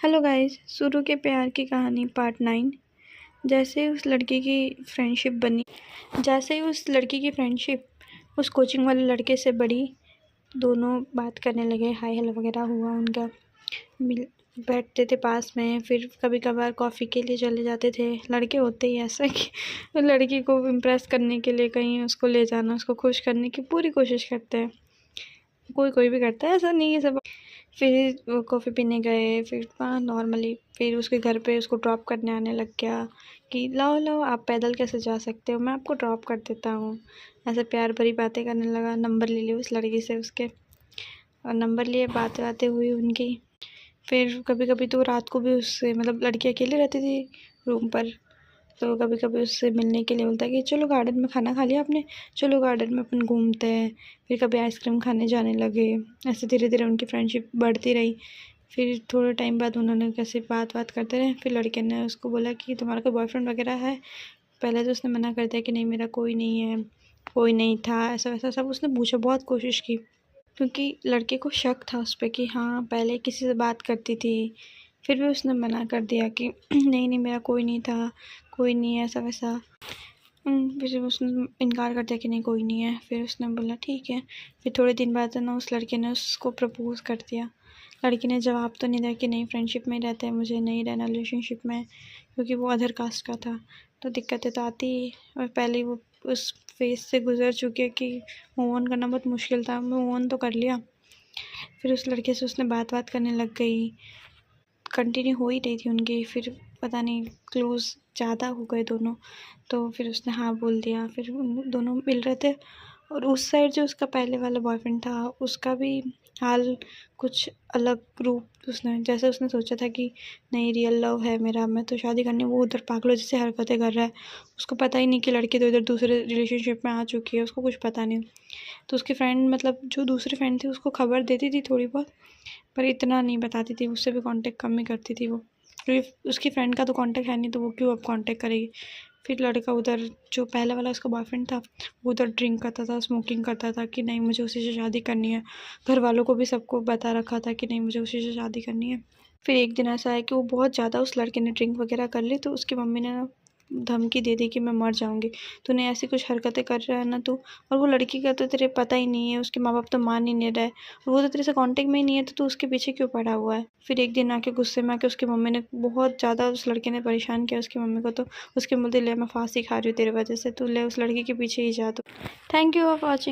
Hello guys, शुरू के प्यार की कहानी पार्ट 9। जैसे ही उस लड़की की फ्रेंडशिप उस कोचिंग वाले लड़के से बढ़ी, दोनों बात करने लगे, हाय हेलो वगैरह हुआ उनका। बैठते थे पास में, फिर कभी कभार कॉफ़ी के लिए चले जाते थे। लड़के होते ही ऐसा कि लड़की को इम्प्रेस करने के लिए कहीं उसको ले जाना, उसको खुश करने की पूरी कोशिश करते हैं। कोई भी करता है, ऐसा नहीं है सब। फिर वो कॉफ़ी पीने गए, फिर वहाँ नॉर्मली फिर उसके घर पे उसको ड्रॉप करने आने लग गया कि लाओ आप पैदल कैसे जा सकते हो, मैं आपको ड्रॉप कर देता हूँ। ऐसे प्यार भरी बातें करने लगा। नंबर ले लिया उस लड़की से उसके, और नंबर लिए, बातें हुई उनकी। फिर कभी कभी तो रात को भी उससे, मतलब लड़की अकेली रहती थी रूम पर, तो कभी कभी उससे मिलने के लिए बोलता है कि चलो गार्डन में, खाना खा लिया आपने, चलो गार्डन में अपन घूमते हैं। फिर कभी आइसक्रीम खाने जाने लगे। ऐसे धीरे धीरे उनकी फ्रेंडशिप बढ़ती रही। फिर थोड़े टाइम बाद उन्होंने कैसे बात करते रहे। फिर लड़के ने उसको बोला कि तुम्हारा कोई बॉयफ्रेंड वगैरह है। पहले तो उसने मना कर दिया कि नहीं, मेरा कोई नहीं है, कोई नहीं था, ऐसा वैसा सब उसने पूछा, बहुत कोशिश की, क्योंकि लड़के को शक था उस पर कि हाँ पहले किसी से बात करती थी। फिर भी उसने मना कर दिया कि नहीं मेरा कोई नहीं था, कोई नहीं है, ऐसा वैसा। फिर उसने इनकार कर दिया कि नहीं कोई नहीं है। फिर उसने बोला ठीक है। फिर थोड़े दिन बाद ना उस लड़के ने उसको प्रपोज़ कर दिया। लड़की ने जवाब तो नहीं दिया कि नहीं, फ्रेंडशिप में रहते हैं, मुझे नहीं रहना रिलेशनशिप में, क्योंकि वो अदर कास्ट का था। तो दिक्कतें तो आती ही, और पहले ही वो उस फेज से गुजर चुके कि मूव ऑन करना बहुत मुश्किल था। मूव ऑन तो कर लिया। फिर उस लड़के से उसने बात करने लग गई, कंटिन्यू हो ही रही थी उनकी। फिर पता नहीं क्लोज ज़्यादा हो गए दोनों, तो फिर उसने हाँ बोल दिया। फिर उन दोनों मिल रहे थे। और उस साइड जो उसका पहले वाला बॉयफ्रेंड था, उसका भी हाल कुछ अलग रूप, उसने सोचा था कि नहीं रियल लव है मेरा, मैं तो शादी करनी, वो उधर पागलों जैसे हरकतें कर रहा है। उसको पता ही नहीं कि लड़की तो इधर दूसरे रिलेशनशिप में आ चुकी है, उसको कुछ पता नहीं। तो उसकी फ्रेंड, मतलब जो दूसरी फ्रेंड थी, उसको खबर देती थी थोड़ी बहुत, पर इतना नहीं बताती थी। उससे भी कांटेक्ट कम ही करती थी वो, क्योंकि उसकी फ्रेंड का तो कांटेक्ट है नहीं, तो वो क्यों अब कांटेक्ट करेगी। फिर लड़का उधर, जो पहले वाला उसका बॉयफ्रेंड था, वो उधर ड्रिंक करता था, स्मोकिंग करता था कि नहीं मुझे उसी से शादी करनी है। घर वालों को भी सबको बता रखा था कि नहीं मुझे उसी से शादी करनी है। फिर एक दिन ऐसा है कि वो बहुत ज़्यादा, उस लड़के ने ड्रिंक वगैरह कर ली, तो उसकी मम्मी ने ना धमकी दे दी कि मैं मर जाऊंगी, तूने ऐसी कुछ हरकतें कर रहा है ना तू। और वो लड़की का तो तेरे पता ही नहीं है, उसके माँ बाप तो मान ही नहीं रहे, और वो तो तेरे से कांटेक्ट में ही नहीं है, तो तू उसके पीछे क्यों पड़ा हुआ है। फिर एक दिन आके गुस्से में आके उसकी मम्मी ने बहुत ज़्यादा, उस लड़के ने परेशान किया उसकी मम्मी को। तो उसके बोलते ले मैं फांसी खा रही हूँ तेरे वजह से, तू ले उस लड़की के पीछे ही जा। तो थैंक यू फॉर वॉचिंग।